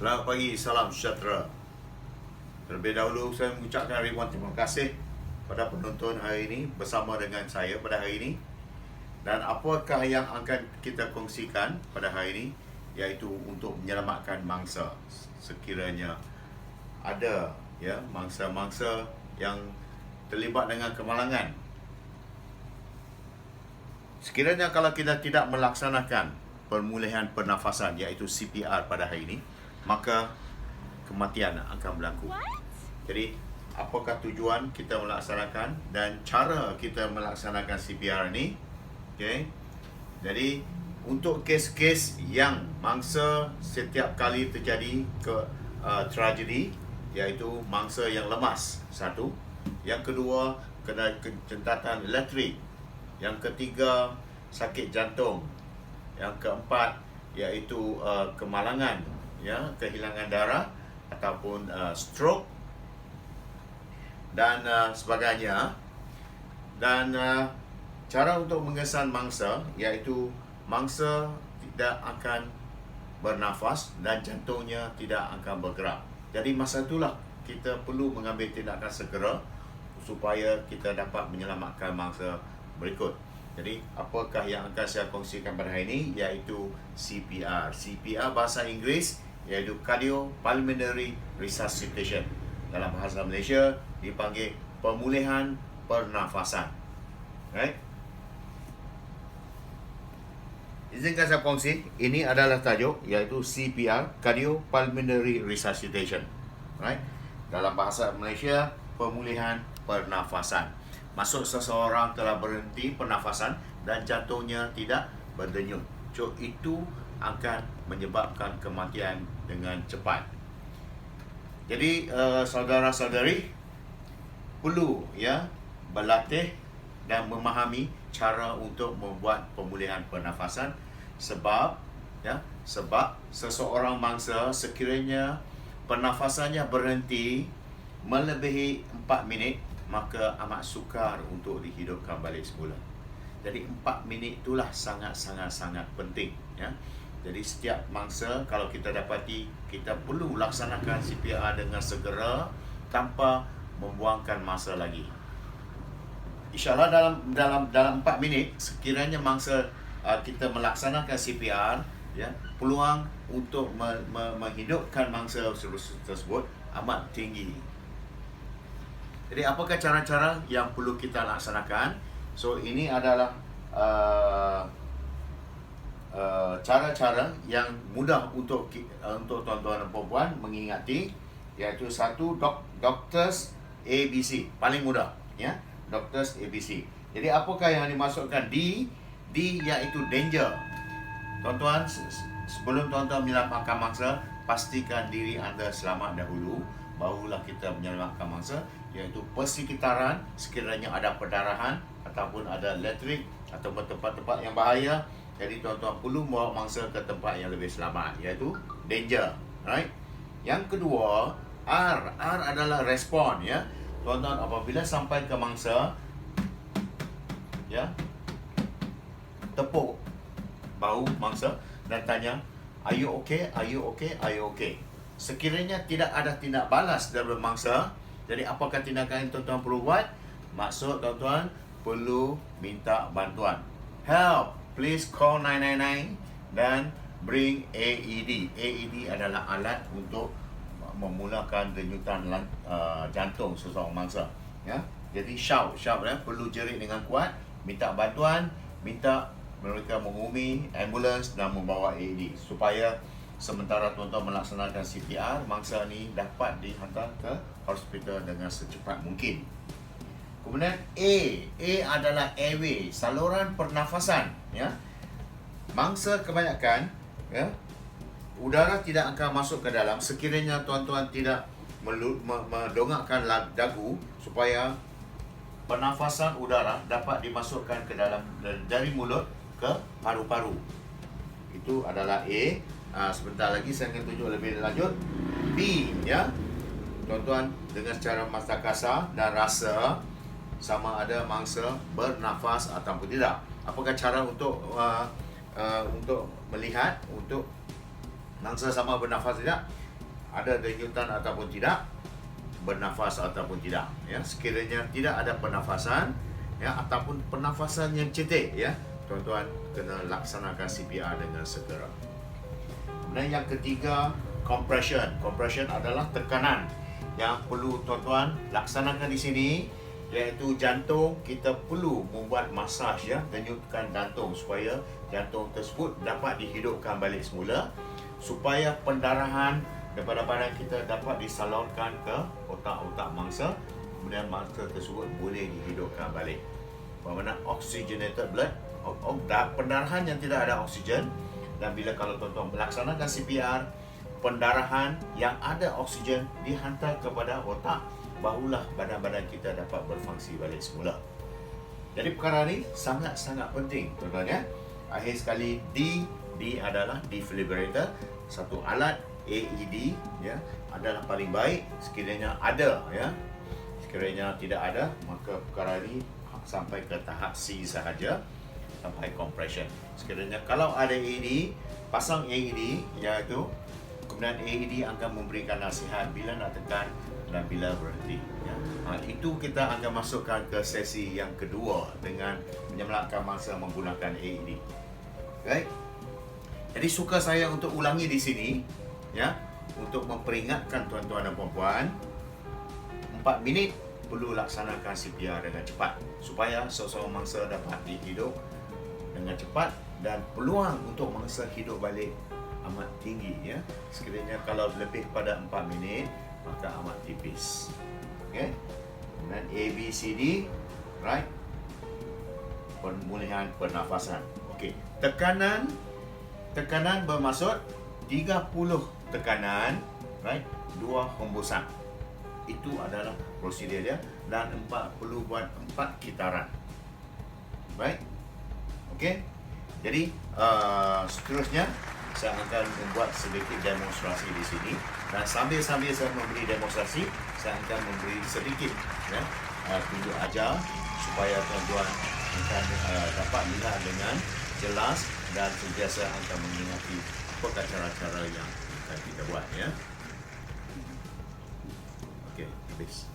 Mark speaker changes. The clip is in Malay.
Speaker 1: Selamat pagi, salam sejahtera. Terlebih dahulu saya mengucapkan ribuan terima kasih pada penonton hari ini bersama dengan saya pada hari ini. Dan apakah yang akan kita kongsikan pada hari ini, iaitu untuk menyelamatkan mangsa sekiranya ada mangsa-mangsa yang terlibat dengan kemalangan. Sekiranya kalau kita tidak melaksanakan pemulihan pernafasan iaitu CPR pada hari ini, maka kematian akan berlaku. Jadi, apakah tujuan kita melaksanakan dan cara kita melaksanakan CPR ini? Okay. Jadi, untuk kes-kes yang mangsa setiap kali terjadi tragedi, iaitu mangsa yang lemas, satu. Yang kedua, kena kecentatan elektrik. Yang ketiga, sakit jantung. Yang keempat, iaitu kemalangan, kehilangan darah ataupun stroke dan sebagainya. Dan cara untuk mengesan mangsa iaitu mangsa tidak akan bernafas dan jantungnya tidak akan bergerak. Jadi masa itulah kita perlu mengambil tindakan segera supaya kita dapat menyelamatkan mangsa berikut. Jadi, apakah yang akan saya kongsikan pada hari ini iaitu CPR. CPR bahasa Inggeris iaitu Cardiopulmonary Resuscitation. Dalam bahasa Malaysia dipanggil pemulihan pernafasan. Right? Izinkan saya kongsi, ini adalah tajuk iaitu CPR, Cardiopulmonary Resuscitation. Right? Dalam bahasa Malaysia, pemulihan pernafasan. Maksud seseorang telah berhenti pernafasan dan jantungnya tidak berdenyut. So, itu akan menyebabkan kematian dengan cepat. Jadi, saudara-saudari perlu berlatih dan memahami cara untuk membuat pemulihan pernafasan sebab seseorang mangsa sekiranya pernafasannya berhenti melebihi 4 minit, maka amat sukar untuk dihidupkan balik semula. Jadi 4 minit itulah sangat-sangat penting. Jadi setiap mangsa kalau kita dapati, kita perlu laksanakan CPR dengan segera tanpa membuangkan masa lagi. InsyaAllah dalam 4 minit sekiranya mangsa kita melaksanakan CPR, peluang untuk menghidupkan mangsa tersebut amat tinggi. Jadi apakah cara-cara yang perlu kita laksanakan? So, ini adalah cara-cara yang mudah untuk tuan-tuan dan puan mengingati, iaitu satu, Doctors ABC, paling mudah, Doctors ABC. Jadi apakah yang dimasukkan D iaitu danger. Tuan-tuan, sebelum tuan-tuan menyelamatkan mangsa, pastikan diri anda selamat dahulu, barulah kita menyelamatkan mangsa, iaitu persekitaran sekiranya ada perdarahan ataupun ada elektrik atau tempat-tempat yang bahaya. Jadi tuan-tuan perlu membawa mangsa ke tempat yang lebih selamat, iaitu danger. Right? Yang kedua, R adalah respon. Tuan-tuan apabila sampai ke mangsa, tepuk bahu mangsa dan tanya, are you okay? Are you okay? Are you okay? Sekiranya tidak ada tindak balas dari mangsa, jadi apakah tindakan yang tuan-tuan perlu buat? Maksud tuan-tuan perlu minta bantuan. Help, please call 999 dan bring AED. AED adalah alat untuk memulakan denyutan jantung seseorang mangsa. Jadi shout, perlu jerit dengan kuat, minta bantuan, minta mereka menghubungi ambulans dan membawa AED supaya sementara tuan-tuan melaksanakan CPR, mangsa ni dapat dihantar ke hospital dengan secepat mungkin. Kemudian A adalah airway, saluran pernafasan. Mangsa kebanyakan, udara tidak akan masuk ke dalam sekiranya tuan-tuan tidak mendongakkan dagu supaya pernafasan udara dapat dimasukkan ke dalam dari mulut ke paru-paru. Itu adalah A. Sebentar lagi saya akan tunjuk lebih lanjut. B, tuan-tuan dengan secara mata kasar dan rasa sama ada mangsa bernafas ataupun tidak. Apakah cara untuk melihat untuk mangsa sama bernafas tidak? ada denyutan ataupun tidak, bernafas ataupun tidak, ya. Sekiranya tidak ada pernafasan, ya, ataupun pernafasan yang cetek, ya, tuan-tuan kena laksanakan CPR dengan segera. Dan yang ketiga, compression. Compression adalah tekanan yang perlu tuan-tuan laksanakan di sini, iaitu jantung. Kita perlu membuat masaj, ya, denyutkan jantung supaya jantung tersebut dapat dihidupkan balik semula, supaya pendarahan daripada badan kita dapat disalurkan ke otak-otak mangsa, kemudian mangsa tersebut boleh dihidupkan balik. Bermakna oxygenated blood, pendarahan yang tidak ada oksigen. Dan bila kalau tuan-tuan melaksanakan CPR, pendarahan yang ada oksigen dihantar kepada otak, barulah badan-badan kita dapat berfungsi balik semula. Jadi perkara ini sangat-sangat penting, tuan-tuan, ya. Akhir sekali, D adalah defibrillator, satu alat. AED, ya, adalah paling baik. Sekiranya ada, ya, sekiranya tidak ada, maka perkara ini sampai ke tahap C sahaja, sampai compression. Sekiranya kalau ada AED, pasang AED, iaitu kemudian AED akan memberikan nasihat bila nak tekan dan bila berhenti, ya. Itu kita akan masukkan ke sesi yang kedua dengan menyelamatkan mangsa menggunakan AED. Baik. Jadi suka saya untuk ulangi di sini, ya, untuk memperingatkan tuan-tuan dan puan-puan, 4 minit perlu laksanakan CPR dengan cepat supaya seseorang mangsa dapat dihidup dengan cepat, dan peluang untuk mangsa hidup balik amat tinggi, ya. Sekiranya kalau lebih pada 4 minit, maka amat tipis. Okey. Kemudian ABCD, right? Pemulihan pernafasan. Okey. Tekanan bermaksud 30 tekanan, right? 2 hembusan. Itu adalah prosedur dia, dan perlu buat 4 kitaran. Baik. Okey. Jadi seterusnya saya akan membuat sedikit demonstrasi di sini, dan sambil saya memberi demonstrasi, saya akan memberi sedikit, ya, tunjuk ajar supaya tuan-tuan akan dapat lihat dengan jelas dan sentiasa akan mengingati apa cara-cara yang akan kita buat, ya. Okey, habis.